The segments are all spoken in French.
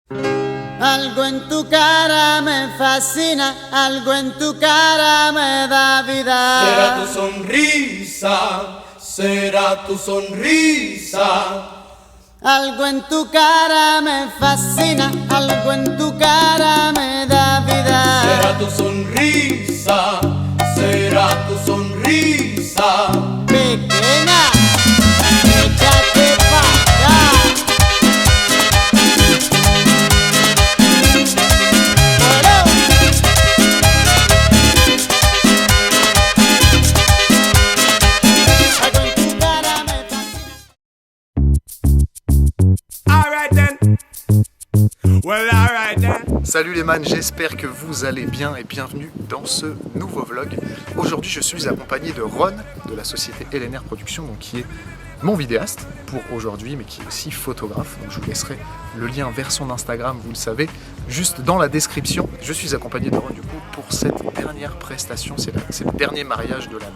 Algo en tu cara me fascina, algo en tu cara me da vida. Será tu sonrisa, será tu sonrisa. Algo en tu cara me fascina, algo en tu cara me da vida. Será tu sonrisa, será tu sonrisa. Pequeña, échate pa' acá. Algo en tu cara me fascina. Alright then. Well, alright then. Salut les man, j'espère que vous allez bien et bienvenue dans ce nouveau vlog. Aujourd'hui je suis accompagné de Ron de la société LNR Productions, donc qui est mon vidéaste pour aujourd'hui, mais qui est aussi photographe. Donc je vous laisserai le lien vers son Instagram, vous le savez, juste dans la description. Je suis accompagné de Ron du coup pour cette dernière prestation, c'est le dernier mariage de l'année.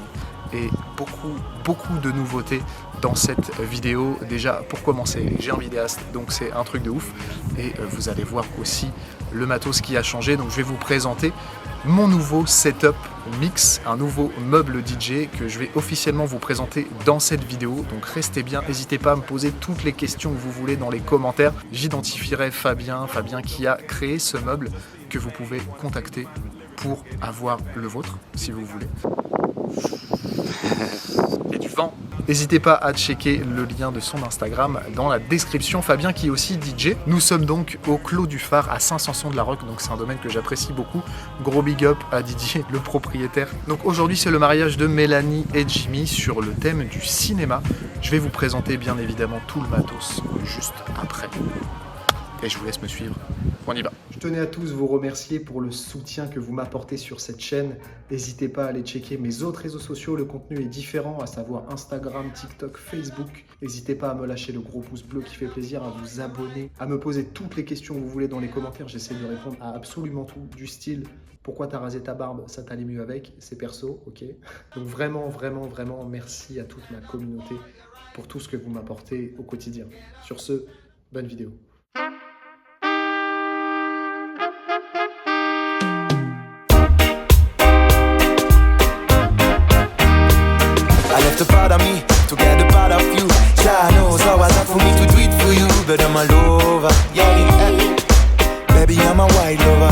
Et beaucoup de nouveautés dans cette vidéo. Déjà pour commencer, j'ai un vidéaste, donc c'est un truc de ouf. Et vous allez voir aussi le matos qui a changé. Donc je vais vous présenter mon nouveau setup mix, un nouveau meuble DJ que je vais officiellement vous présenter dans cette vidéo. Donc restez bien, n'hésitez pas à me poser toutes les questions que vous voulez dans les commentaires. J'identifierai Fabien qui a créé ce meuble que vous pouvez contacter pour avoir le vôtre si vous voulez. Et du vent. N'hésitez pas à checker le lien de son Instagram dans la description. Fabien qui est aussi DJ. Nous sommes donc au Clos du Phare à Saint-Sanson de la Roque, donc c'est un domaine que j'apprécie beaucoup. Gros big up à Didier, le propriétaire. Donc aujourd'hui c'est le mariage de Mélanie et Jimmy sur le thème du cinéma. Je vais vous présenter bien évidemment tout le matos juste après. Et je vous laisse me suivre. On y va. Je tenais à tous vous remercier pour le soutien que vous m'apportez sur cette chaîne. N'hésitez pas à aller checker mes autres réseaux sociaux. Le contenu est différent, à savoir Instagram, TikTok, Facebook. N'hésitez pas à me lâcher le gros pouce bleu qui fait plaisir, à vous abonner, à me poser toutes les questions que vous voulez dans les commentaires. J'essaie de répondre à absolument tout, du style pourquoi t'as rasé ta barbe, ça t'allait mieux avec, c'est perso, ok. Donc vraiment merci à toute ma communauté pour tout ce que vous m'apportez au quotidien. Sur ce, bonne vidéo. A part of me to get a part of you. Jah knows how it's hard for me to do it for you, but I'm a lover, yeah. Baby, I'm a wild lover.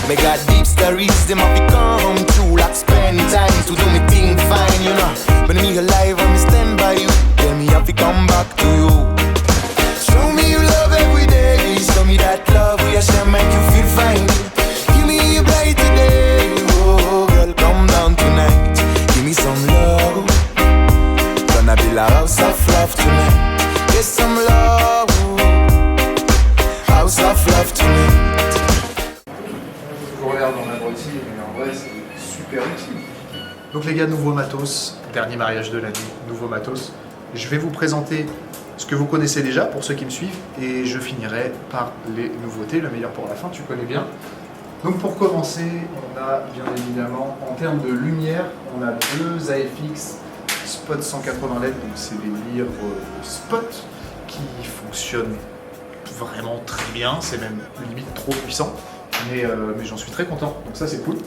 Me got deep stories, them have become true. Like spending time to do me thing fine, you know. But me alive, I'm stand by you. Tell me have to come back to you. Show me you love every day. Show me that love we shall make you feel fine. Give me a bright today. Oh, girl, come down tonight. Give me some love. Gonna be la house of love tonight. Get some love. House of love tonight. Je regarde dans l'abruti, mais en vrai c'est super utile. Donc les gars, nouveau matos, dernier mariage de l'année, nouveau matos. Je vais vous présenter ce que vous connaissez déjà pour ceux qui me suivent et je finirai par les nouveautés, le meilleur pour la fin, tu connais bien. Donc pour commencer, on a bien évidemment, en termes de lumière, on a deux AFX Spot 180 LED, donc c'est des lyres spot qui fonctionnent vraiment très bien, c'est même limite trop puissant, mais j'en suis très content, donc ça c'est cool.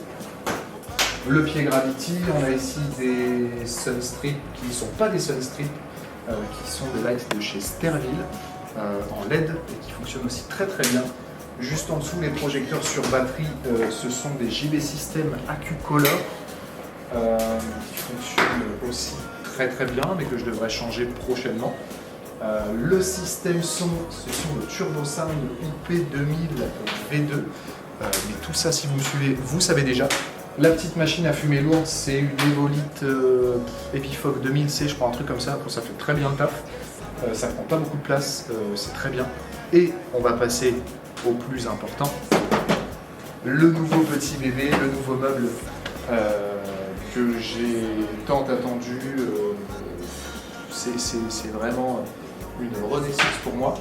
Le pied Gravity, on a ici des Sunstrip qui ne sont pas des Sunstrip, qui sont des lights de chez Sterville en LED et qui fonctionnent aussi très bien. Juste en dessous, les projecteurs sur batterie, ce sont des JB System AccuColor qui fonctionnent aussi très bien, mais que je devrais changer prochainement. Le système son, ce sont le Turbo Sound IP2000 V2, mais tout ça, si vous me suivez, vous savez déjà. La petite machine à fumer lourde, c'est une Evolite Epiphone 2000C, je crois, un truc comme ça. Ça fait très bien le taf. Ça prend pas beaucoup de place, c'est très bien. Et on va passer au plus important, le nouveau petit bébé, le nouveau meuble que j'ai tant attendu. C'est vraiment une renaissance pour moi.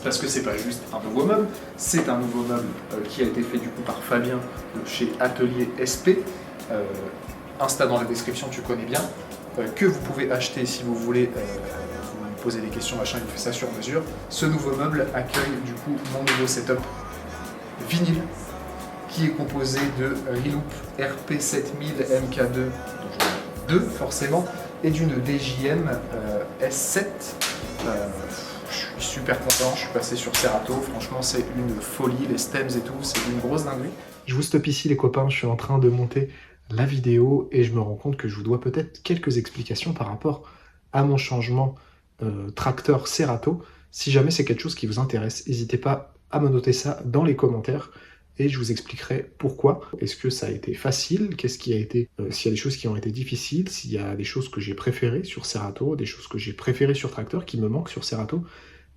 Parce que c'est pas juste un nouveau meuble, c'est un nouveau meuble qui a été fait du coup par Fabien de chez Atelier SP. Insta dans la description, tu connais bien. Que vous pouvez acheter si vous voulez, vous poser des questions, machin, il fait ça sur mesure. Ce nouveau meuble accueille du coup mon nouveau setup vinyle qui est composé de Reloop RP7000 MK2, 2 forcément, et d'une DJM S7. Je suis super content, je suis passé sur Serato, franchement c'est une folie, les stems et tout, c'est une grosse dinguerie. Je vous stoppe ici les copains, je suis en train de monter la vidéo et je me rends compte que je vous dois peut-être quelques explications par rapport à mon changement tracteur Serato. Si jamais c'est quelque chose qui vous intéresse, n'hésitez pas à me noter ça dans les commentaires et je vous expliquerai pourquoi. Est-ce que ça a été facile? Qu'est-ce qui a été, s'il y a des choses qui ont été difficiles, s'il y a des choses que j'ai préférées sur Serato, des choses que j'ai préférées sur tracteur qui me manquent sur Serato,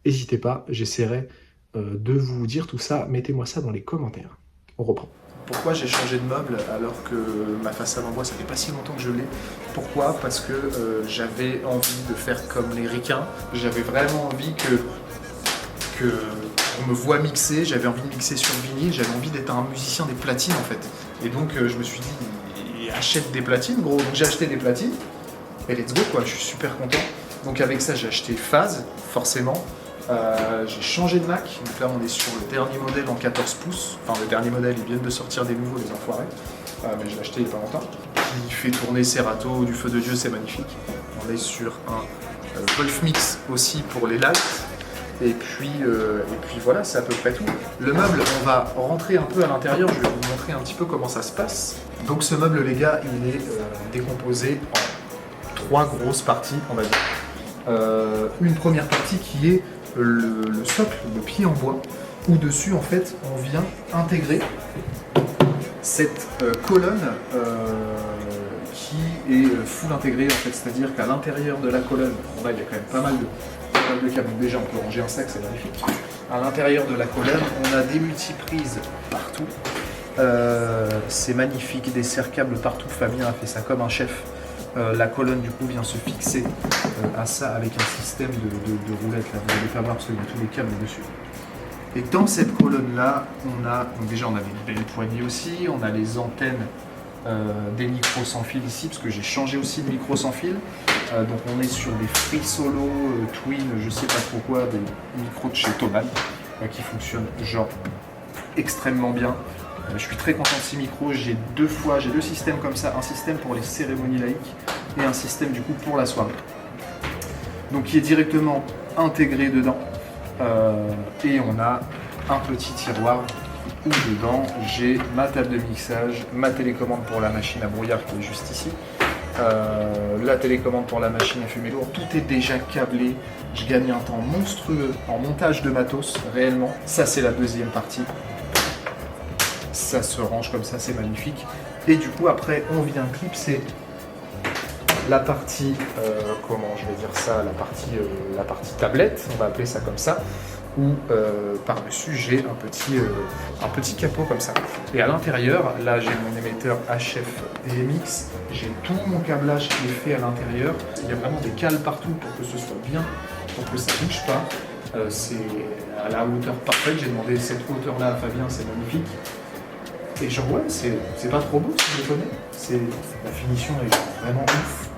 n'hésitez pas, j'essaierai de vous dire tout ça. Mettez-moi ça dans les commentaires. On reprend. Pourquoi j'ai changé de meuble alors que ma façade en bois, ça fait pas si longtemps que je l'ai? Pourquoi? Parce que j'avais envie de faire comme les ricains. J'avais vraiment envie que on me voit mixer, j'avais envie de mixer sur vinyle, j'avais envie d'être un musicien des platines en fait. Et donc je me suis dit, achète des platines gros. Donc j'ai acheté des platines et let's go quoi, je suis super content. Donc avec ça j'ai acheté Phase, forcément. J'ai changé de Mac, donc là on est sur le dernier modèle en 14 pouces, enfin le dernier modèle, ils viennent de sortir des nouveaux, les enfoirés, mais je l'ai acheté il n'y a pas longtemps. Il fait tourner Serato du feu de Dieu, c'est magnifique. On est sur un Wolf Mix aussi pour les lights, et puis voilà, c'est à peu près tout. Le meuble, on va rentrer un peu à l'intérieur, je vais vous montrer un petit peu comment ça se passe. Donc ce meuble les gars, il est décomposé en 3 grosses parties, on va dire. Une première partie qui est le socle, le pied en bois, où dessus en fait on vient intégrer cette colonne qui est full intégrée en fait, c'est-à-dire qu'à l'intérieur de la colonne, bon là il y a quand même pas mal de câbles, donc déjà on peut ranger un sac, c'est magnifique. À l'intérieur de la colonne, on a des multiprises partout, c'est magnifique, des serre-câbles partout. Fabien a fait ça comme un chef. La colonne du coup vient se fixer à ça avec un système de roulettes, là vous n'allez pas voir parce qu'il y a tous les câbles dessus. Et dans cette colonne là, donc déjà on a des belles poignées aussi, on a les antennes des micros sans fil ici, parce que j'ai changé aussi de micro sans fil. Donc on est sur des Free Solo Twin, je sais pas trop quoi, des micros de chez Thomann qui fonctionnent genre extrêmement bien. Je suis très content de ces micros, j'ai deux systèmes comme ça, un système pour les cérémonies laïques et un système du coup pour la soirée. Donc qui est directement intégré dedans. Et on a un petit tiroir où dedans j'ai ma table de mixage, ma télécommande pour la machine à brouillard qui est juste ici, la télécommande pour la machine à fumer lourd, tout est déjà câblé. Je gagne un temps monstrueux en montage de matos réellement. Ça c'est la deuxième partie. Ça se range comme ça, c'est magnifique. Et du coup après on vient clipser la partie, comment je vais dire ça, la partie tablette, on va appeler ça comme ça, où par-dessus j'ai un petit capot comme ça. Et à l'intérieur, là j'ai mon émetteur HF DMX, j'ai tout mon câblage qui est fait à l'intérieur. Il y a vraiment des cales partout pour que ce soit bien, pour que ça ne bouge pas. C'est à la hauteur parfaite, j'ai demandé cette hauteur-là à Fabien, c'est magnifique. Et genre ouais, c'est pas trop beau si je le connais. La finition est vraiment ouf.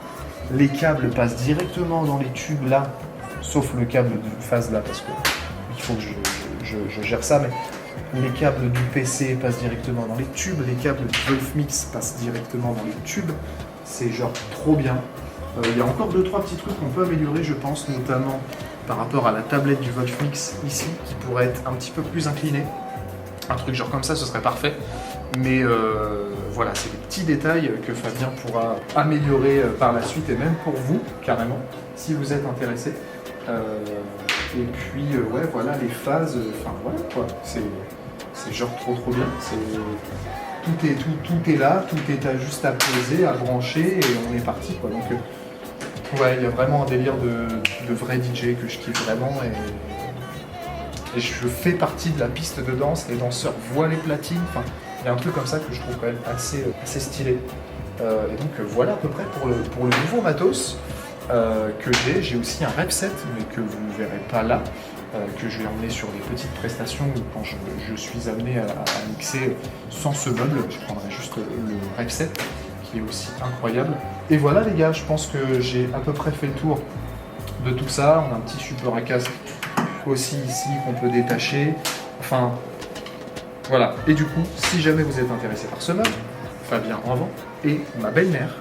Les câbles passent directement dans les tubes là, sauf le câble de phase là parce que il faut que je gère ça, mais les câbles du PC passent directement dans les tubes, les câbles du Wolf Mix passent directement dans les tubes. C'est genre trop bien. Il y a encore 2-3 petits trucs qu'on peut améliorer, je pense, notamment par rapport à la tablette du Wolf Mix ici, qui pourrait être un petit peu plus inclinée. Un truc genre comme ça, ce serait parfait. Mais voilà, c'est des petits détails que Fabien pourra améliorer par la suite, et même pour vous, carrément, si vous êtes intéressé. Et puis, ouais, voilà, les phases, enfin voilà quoi, c'est genre trop bien. Tout est là, tout est juste à poser, à brancher, et on est parti quoi. Donc, ouais, il y a vraiment un délire de vrai DJ que je kiffe vraiment. Et je fais partie de la piste de danse, les danseurs voient les platines, enfin, il y a un truc comme ça que je trouve quand même assez stylé. Et donc voilà à peu près pour le nouveau matos que j'ai aussi un rep set, mais que vous ne verrez pas là, que je vais emmener sur des petites prestations quand je suis amené à mixer sans ce meuble. Je prendrai juste le rep set qui est aussi incroyable. Et voilà les gars, je pense que j'ai à peu près fait le tour de tout ça. On a un petit support à casque aussi ici qu'on peut détacher. Enfin, voilà. Et du coup, si jamais vous êtes intéressé par ce meuble, Fabien en vend. Et ma belle-mère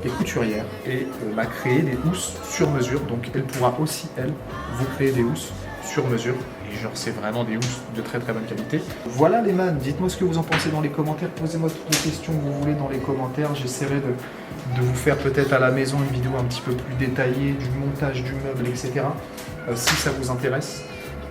est couturière et m'a créé des housses sur mesure. Donc elle pourra aussi, elle, vous créer des housses sur mesure. Et genre, c'est vraiment des housses de très très bonne qualité. Voilà les man, dites-moi ce que vous en pensez dans les commentaires. Posez-moi toutes les questions que vous voulez dans les commentaires. J'essaierai de vous faire peut-être à la maison une vidéo un petit peu plus détaillée du montage du meuble, etc. Si ça vous intéresse.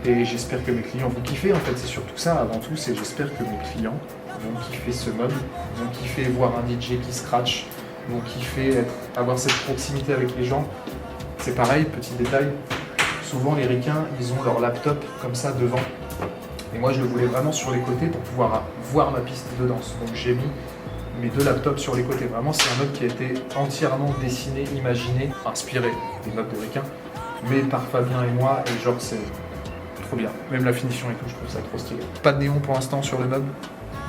Et j'espère que mes clients vont kiffer. En fait, c'est surtout ça avant tout. C'est j'espère que mes clients vont kiffer ce meuble, vont kiffer voir un DJ qui scratch, vont kiffer avoir cette proximité avec les gens. C'est pareil, petit détail. Souvent, les ricains, ils ont leur laptop comme ça devant. Et moi, je le voulais vraiment sur les côtés pour pouvoir voir ma piste de danse. Donc, j'ai mis mes 2 laptops sur les côtés. Vraiment, c'est un meuble qui a été entièrement dessiné, imaginé, inspiré des meubles de ricains, mais par Fabien et moi. Et genre, c'est trop bien. Même la finition et tout, je trouve ça trop stylé. Pas de néon pour l'instant sur le meuble,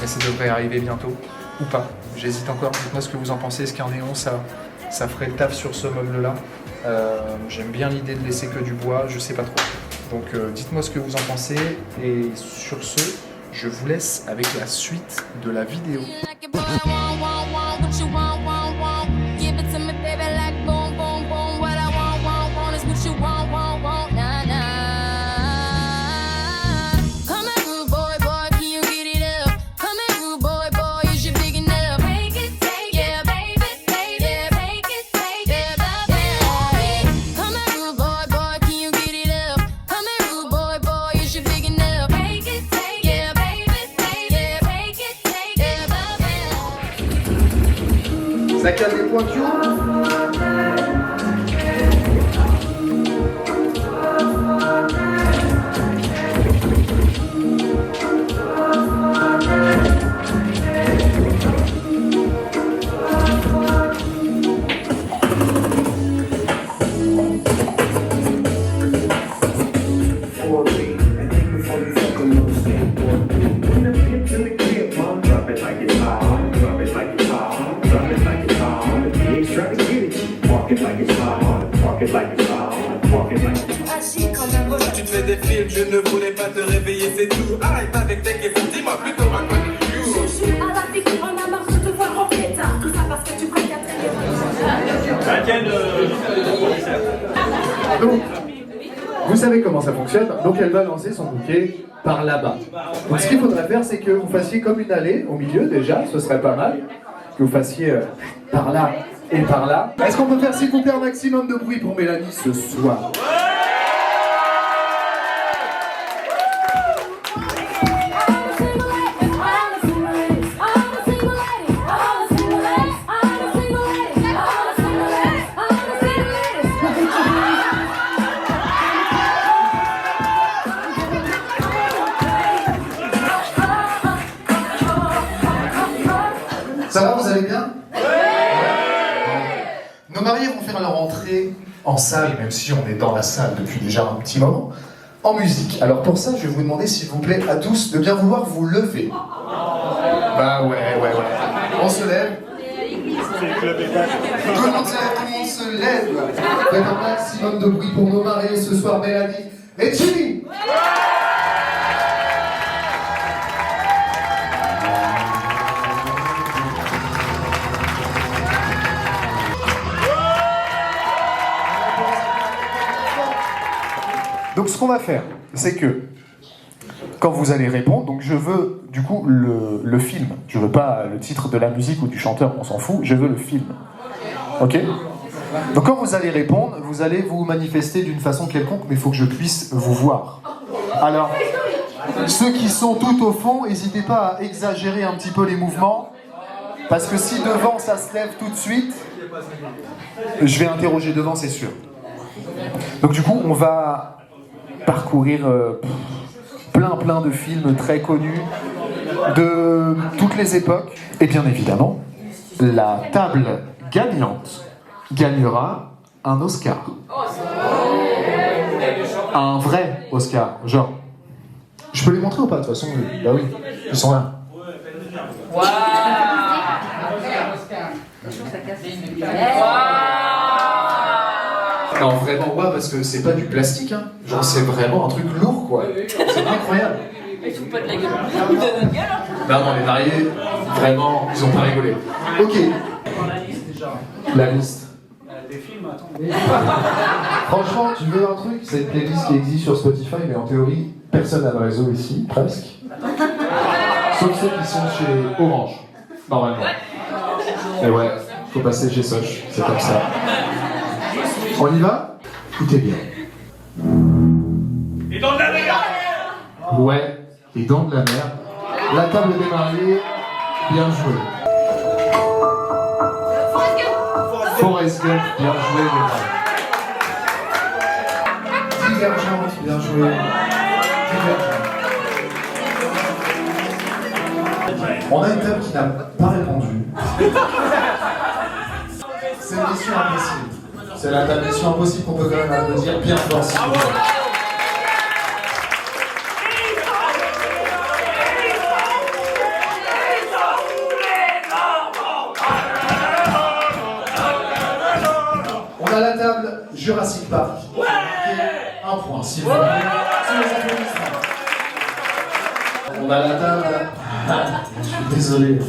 mais ça devrait arriver bientôt. Ou pas. J'hésite encore. Dites-moi ce que vous en pensez. Est-ce qu'un néon, ça ferait le taf sur ce meuble-là? J'aime bien l'idée de laisser que du bois, je sais pas trop. Donc dites-moi ce que vous en pensez. Et sur ce, je vous laisse avec la suite de la vidéo. Ça calme les pointures. Tu te fais des films, je ne voulais pas te réveiller, c'est tout. Arrête avec tes questions, dis-moi plutôt raconte you. Je suis à la figure, on a marre de te voir en pétard. Tout ça parce que tu préfères Donc, vous savez comment ça fonctionne. Donc elle va lancer son bouquet par là-bas. Donc ce qu'il faudrait faire, c'est que vous fassiez comme une allée au milieu déjà, ce serait pas mal. Que vous fassiez par là et par là. Est-ce qu'on peut faire s'il vous plaît un maximum de bruit pour Mélanie ce soir? Ça va, vous allez bien? Nos mariés vont faire leur entrée en salle, même si on est dans la salle depuis déjà un petit moment, en musique. Alors pour ça, je vais vous demander s'il vous plaît à tous de bien vouloir vous lever. Bah ouais. On se lève. Tout le monde se lève, tout le monde se lève. Faites un maximum de bruit pour nos mariés ce soir, Mélanie et Jimmy. Donc ce qu'on va faire, c'est que quand vous allez répondre, donc je veux du coup le film, je veux pas le titre de la musique ou du chanteur, on s'en fout, je veux le film. Ok? Donc quand vous allez répondre, vous allez vous manifester d'une façon quelconque, mais il faut que je puisse vous voir. Alors, ceux qui sont tout au fond, n'hésitez pas à exagérer un petit peu les mouvements, parce que si devant ça se lève tout de suite, je vais interroger devant, c'est sûr. Donc du coup, on va parcourir plein de films très connus de toutes les époques. Et bien évidemment, la table gagnante gagnera un Oscar. Un vrai Oscar, genre. Je peux les montrer ou pas de toute façon? Bah oui, ils sont là. Non, vraiment, ouais, parce que c'est pas du plastique, hein. Genre, c'est vraiment un truc lourd, quoi. C'est incroyable. Ils foutent pas de la gueule. Ils de notre gueule. Non, les mariés, vraiment, ils ont pas rigolé. Ok. La liste. Des films, attends. Franchement, tu veux un truc? C'est une playlist qui existe sur Spotify, mais en théorie, personne n'a de réseau ici, presque. Sauf ceux qui sont chez Orange, normalement. Et ouais, faut passer chez Soch, c'est comme ça. On y va? Écoutez bien. Les dents de la mer. Ouais, les dents de la mer. La table des mariés, bien joué. Forrest Gump, bien joué, les gars. Divergente, bien joué. Divergente. On a une table qui n'a pas répondu. C'est une mission impossible. C'est la table mission impossible qu'on peut quand même applaudir bien fort. Si vous voulez. On a la table Jurassic Park. Un point, s'il vous plaît. Sur les applaudissements. On a la table. Je suis désolé.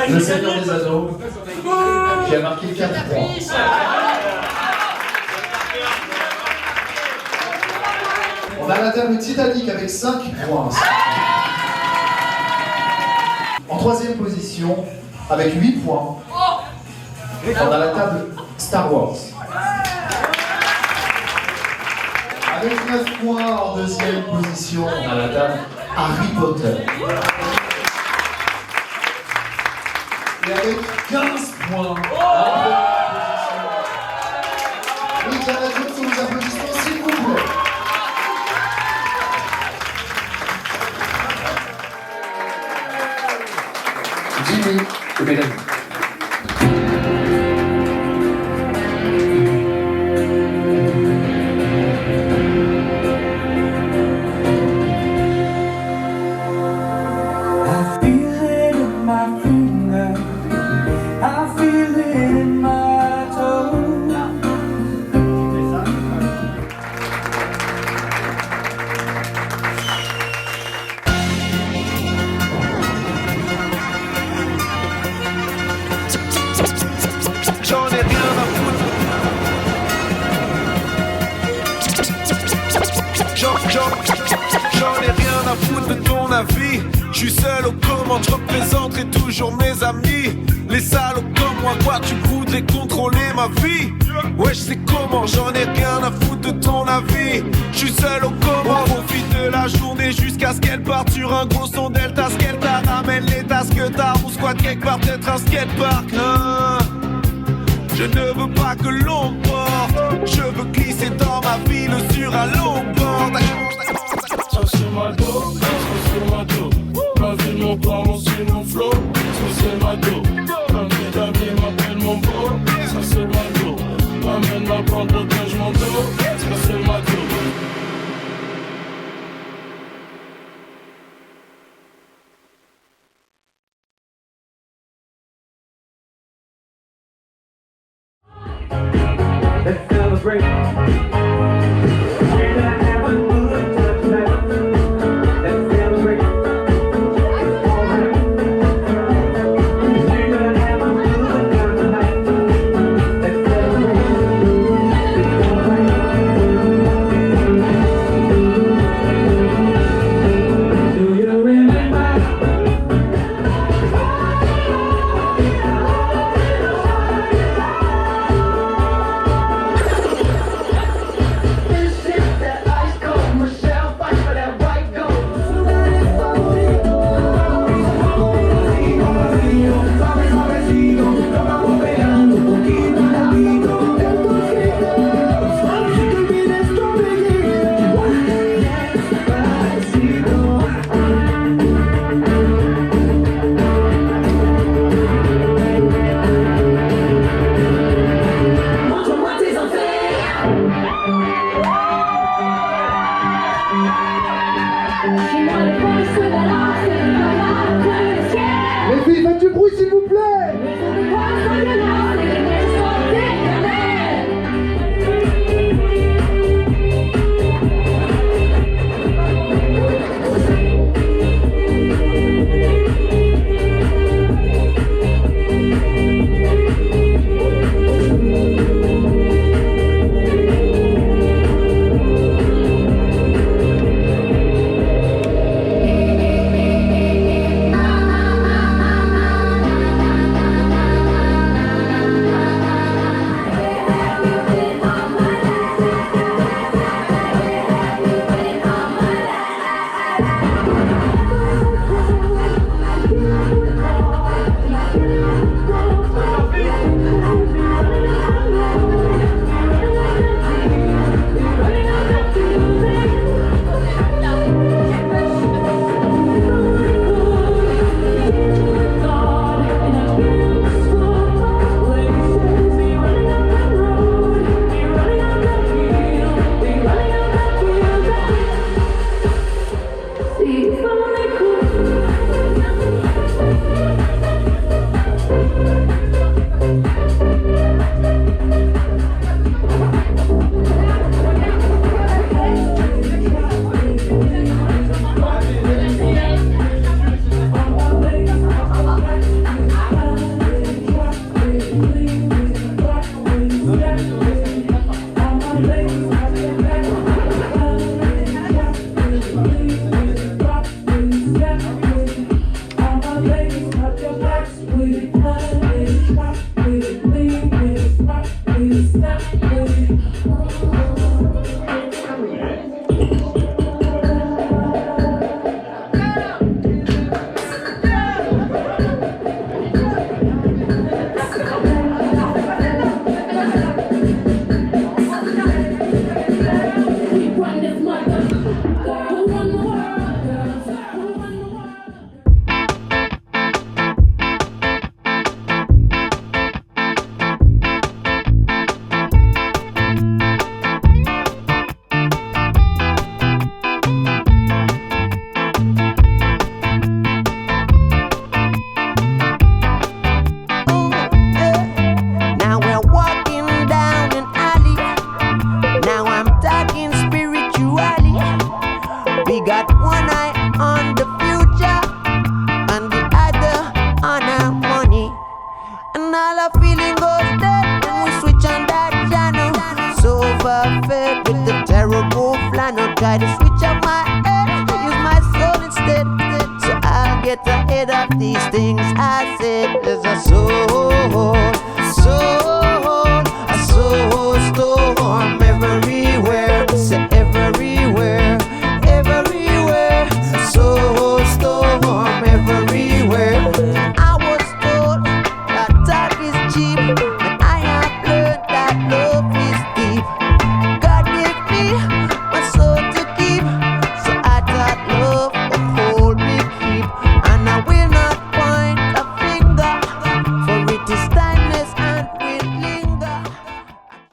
Le Seigneur des Anneaux. Qui a marqué 4 points. On a la table Titanic avec 5 points. En troisième position, avec 8 points, on a la table Star Wars. Avec 9 points en deuxième position, on a la table Harry Potter. Et avec 15 points en première position, Indiana Jones, sous les applaudissements, s'il vous plaît. Jimmy et Mélanie. J'en ai rien à foutre. J'en ai rien à foutre de ton avis. Je suis seul aux commandes, je représenterai toujours mes amis. Les salauds comme moi, quoi, tu voudrais contrôler ma vie? Ouais, je sais comment, j'en ai rien à foutre de ton avis. Je suis seul aux commandes, on profite de la journée jusqu'à ce qu'elle parte sur un gros son delta. Ce qu'elle t'a ramène les tasses que t'as. On squatte quelque part, peut-être un skatepark, hein. Je ne veux pas que l'on porte. Je veux glisser dans ma ville sur un longboard. Ça c'est ma go, ça c'est ma go. Ma vie, mon corps, mon style, mon flow. Ça c'est ma go. Un petit ami m'appelle mon beau. Ça c'est ma go. Amène ma plante, protège mon dos. Ça c'est ma go. Let's celebrate. We're gonna have a good time tonight. Let's celebrate. It's alright. We're gonna have a good time tonight. Let's celebrate. It's alright. Do you remember? Les filles, faites du bruit s'il vous plaît. try to switch up my head, use my soul instead. So I'll get ahead of these things I said. There's a soul